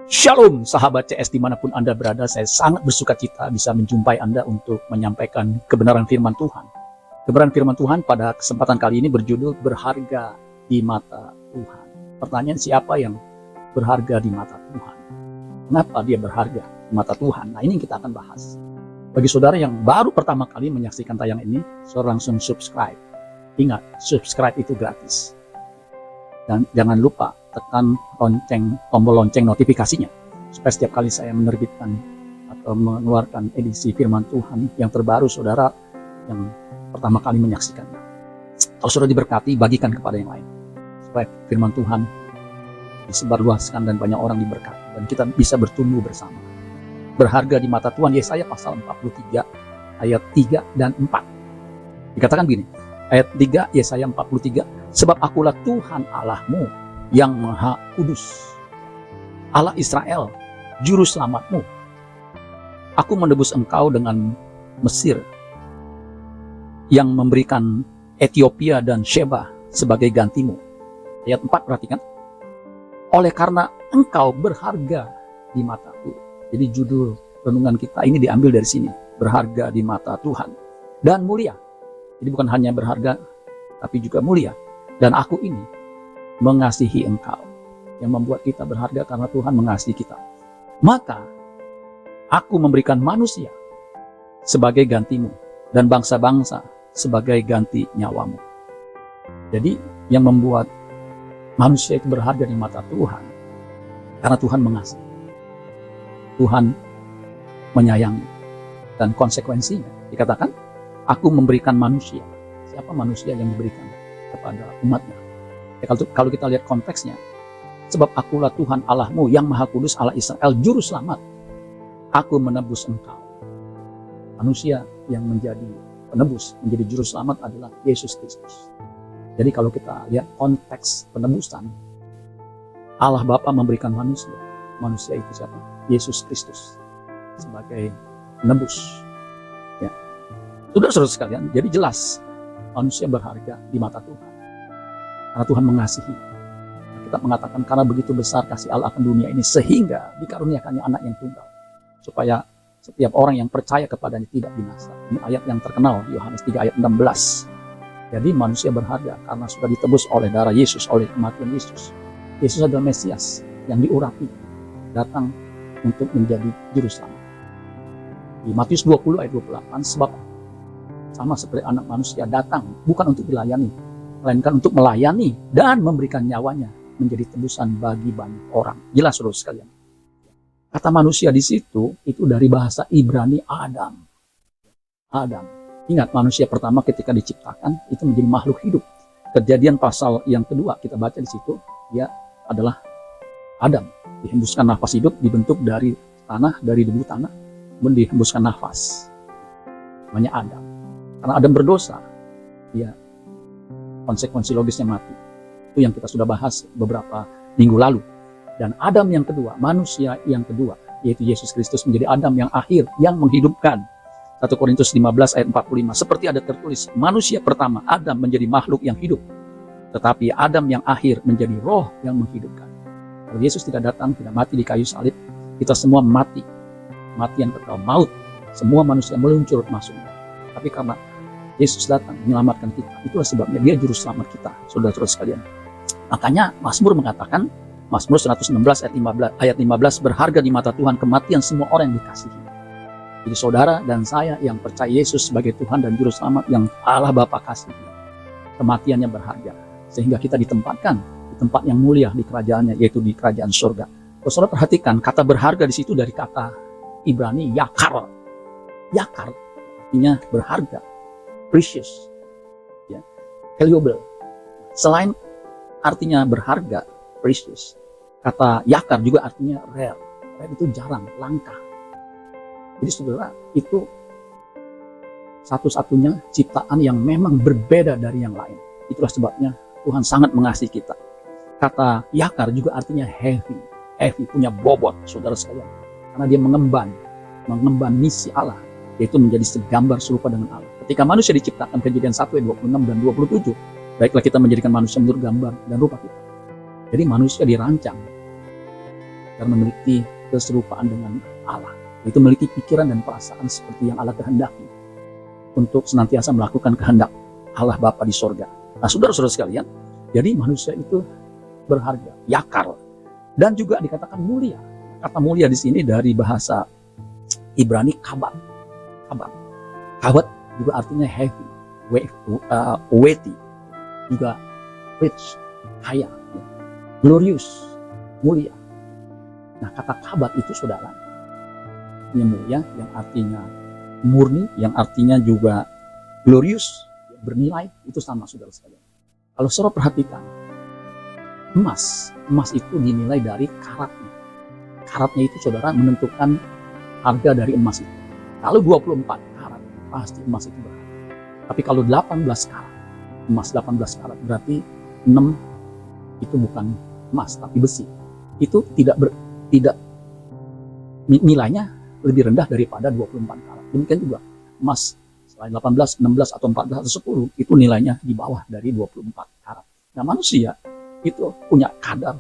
Shalom sahabat CS dimanapun Anda berada, saya sangat bersuka cita bisa menjumpai Anda untuk menyampaikan kebenaran firman Tuhan. Kebenaran firman Tuhan pada kesempatan kali ini berjudul berharga di mata Tuhan. Pertanyaan, siapa yang berharga di mata Tuhan? Kenapa dia berharga di mata Tuhan? Nah, ini kita akan bahas. Bagi saudara yang baru pertama kali menyaksikan tayang ini, saudara langsung subscribe. Ingat, subscribe itu gratis. Dan jangan lupa tekan tombol lonceng notifikasinya, supaya setiap kali saya menerbitkan atau mengeluarkan edisi firman Tuhan yang terbaru, saudara yang pertama kali menyaksikannya, kalau saudara diberkati, bagikan kepada yang lain, supaya firman Tuhan disebarluaskan dan banyak orang diberkati, dan kita bisa bertumbuh bersama. Berharga di mata Tuhan, Yesaya pasal 43 ayat 3 dan 4. Dikatakan begini, ayat 3 Yesaya 43, sebab akulah Tuhan Allahmu yang Maha Kudus, Allah Israel, juru selamatmu. Aku menebus engkau dengan Mesir, yang memberikan Ethiopia dan Sheba sebagai gantimu. Ayat 4, perhatikan. Oleh karena engkau berharga di mataku. Jadi judul renungan kita ini diambil dari sini. Berharga di mata Tuhan dan mulia. Jadi bukan hanya berharga, tapi juga mulia. Dan aku ini mengasihi engkau, yang membuat kita berharga karena Tuhan mengasihi kita. Maka aku memberikan manusia sebagai gantimu dan bangsa-bangsa sebagai ganti nyawamu. Jadi yang membuat manusia itu berharga di mata Tuhan karena Tuhan mengasihi, Tuhan menyayangi, dan konsekuensinya dikatakan aku memberikan manusia. Siapa manusia yang diberikan kepada umatnya? Ya, kalau kita lihat konteksnya, sebab akulah Tuhan Allahmu yang Maha Kudus, Allah Israel, juru selamat. Aku menebus engkau. Manusia yang menjadi penebus, menjadi juru selamat adalah Yesus Kristus. Jadi kalau kita lihat konteks penebusan, Allah Bapa memberikan manusia. Manusia itu siapa? Yesus Kristus sebagai penebus. Ya. Sudah, saudara sekalian, jadi jelas manusia berharga di mata Tuhan karena Tuhan mengasihi. Kita mengatakan karena begitu besar kasih Allah akan dunia ini sehingga dikaruniakannya anak yang tunggal, supaya setiap orang yang percaya kepadanya tidak binasa. Ini ayat yang terkenal, Yohanes 3 ayat 16. Jadi manusia berharga karena sudah ditebus oleh darah Yesus, oleh kematian Yesus. Yesus adalah Mesias yang diurapi, datang untuk menjadi juru selamat. Di Matius 20 ayat 28, sebab sama seperti anak manusia datang bukan untuk dilayani, melainkan untuk melayani dan memberikan nyawanya menjadi tebusan bagi banyak orang. Jelas, saudara sekalian. Kata manusia di situ itu dari bahasa Ibrani Adam. Adam. Ingat, manusia pertama ketika diciptakan itu menjadi makhluk hidup. Kejadian pasal yang kedua kita baca di situ, dia adalah Adam. Dihembuskan nafas hidup, dibentuk dari tanah, dari debu tanah, kemudian dihembuskan nafas. Namanya Adam. Karena Adam berdosa, dia konsekuensi logisnya mati. Itu yang kita sudah bahas beberapa minggu lalu. Dan Adam yang kedua, manusia yang kedua, yaitu Yesus Kristus menjadi Adam yang akhir, yang menghidupkan. 1 Korintus 15 ayat 45. Seperti ada tertulis, manusia pertama, Adam menjadi makhluk yang hidup. Tetapi Adam yang akhir menjadi roh yang menghidupkan. Kalau Yesus tidak datang, tidak mati di kayu salib, kita semua mati. Matian kekal, maut. Semua manusia meluncur masuk. Tapi karena Yesus datang menyelamatkan kita, itulah sebabnya dia juru selamat kita, saudara-saudara sekalian. Makanya Mazmur mengatakan, Mazmur 116 ayat 15, berharga di mata Tuhan kematian semua orang yang dikasihi. Jadi saudara dan saya yang percaya Yesus sebagai Tuhan dan juru selamat yang Allah Bapa kasihi, kematiannya berharga, sehingga kita ditempatkan di tempat yang mulia di kerajaannya, yaitu di kerajaan surga. Kalau saudara perhatikan, kata berharga di situ dari kata Ibrani yakar. Yakar artinya berharga, precious, ya, valuable. Selain artinya berharga, precious, kata yakar juga artinya rare. Rare itu jarang, langka. Jadi saudara, itu satu-satunya ciptaan yang memang berbeda dari yang lain. Itulah sebabnya Tuhan sangat mengasihi kita. Kata yakar juga artinya heavy. Heavy, punya bobot, saudara sekalian. Karena dia mengemban misi Allah, yaitu menjadi segambar serupa dengan Allah. Ketika manusia diciptakan, Kejadian 1 ayat 26 dan 27, baiklah kita menjadikan manusia menurut gambar dan rupa kita. Jadi manusia dirancang dan memiliki keserupaan dengan Allah. Itu memiliki pikiran dan perasaan seperti yang Allah kehendaki untuk senantiasa melakukan kehendak Allah Bapa di sorga. Nah, saudara-saudara sekalian, jadi manusia itu berharga, yakar, dan juga dikatakan mulia. Kata mulia di sini dari bahasa Ibrani kabat. Kabat juga artinya heavy, weighty, juga rich, kaya, glorious, mulia. Nah, kata kabat itu saudara, yang mulia, yang artinya murni, yang artinya juga glorious, bernilai, itu sama saudara sekalian. Kalau saudara perhatikan, emas itu dinilai dari karatnya. Karatnya itu saudara menentukan harga dari emas itu. Kalau 24 karat, pasti emas itu berharga. Tapi kalau 18 karat, emas 18 karat berarti 6 itu bukan emas tapi besi. Itu tidak nilainya lebih rendah daripada 24 karat. Demikian juga emas selain 18, 16 atau 14 atau 10 itu nilainya di bawah dari 24 karat. Nah, manusia itu punya kadar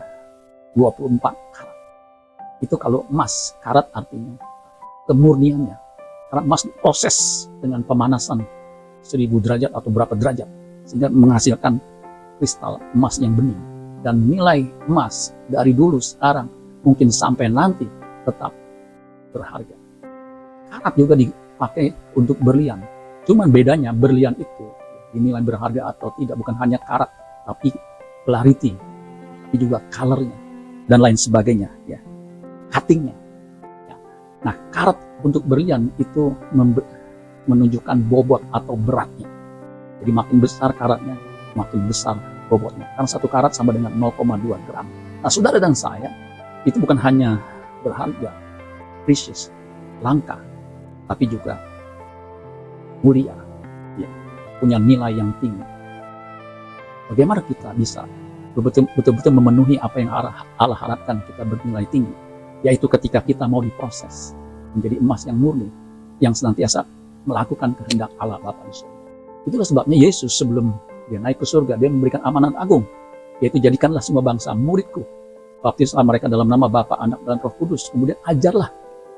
24 karat. Itu kalau emas, karat artinya kemurniannya. Karena emas proses dengan pemanasan 1000 derajat atau berapa derajat sehingga menghasilkan kristal emas yang bening. Dan nilai emas dari dulu, sekarang, mungkin sampai nanti tetap berharga. Karat juga dipakai untuk berlian. Cuman bedanya berlian itu dinilai berharga atau tidak bukan hanya karat, tapi clarity, tapi juga colornya dan lain sebagainya, ya, cuttingnya. Ya. Nah, karat untuk berlian itu menunjukkan bobot atau beratnya. Jadi makin besar karatnya, makin besar bobotnya. Karena 1 karat sama dengan 0,2 gram. Nah, saudara dan saya itu bukan hanya berharga, precious, langka, tapi juga mulia, ya, punya nilai yang tinggi. Bagaimana kita bisa betul-betul memenuhi apa yang Allah harapkan kita bernilai tinggi, yaitu ketika kita mau diproses menjadi emas yang murni, yang senantiasa melakukan kehendak Allah Bapa di surga. Itulah sebabnya Yesus sebelum dia naik ke surga, dia memberikan amanat agung, yaitu jadikanlah semua bangsa muridku, baptislah mereka dalam nama Bapa, Anak, dan Roh Kudus, kemudian ajarlah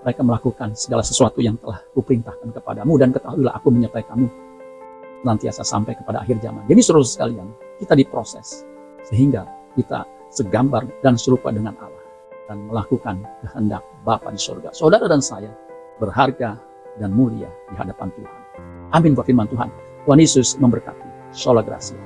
mereka melakukan segala sesuatu yang telah kuperintahkan kepadamu, dan ketahuilah aku menyertai kamu senantiasa sampai kepada akhir zaman. Jadi saudara sekalian, kita diproses sehingga kita segambar dan serupa dengan Allah dan melakukan kehendak Bapa di surga. Saudara dan saya berharga dan mulia di hadapan Tuhan. Amin buat firman Tuhan. Tuhan Yesus memberkati. Sola Gracia.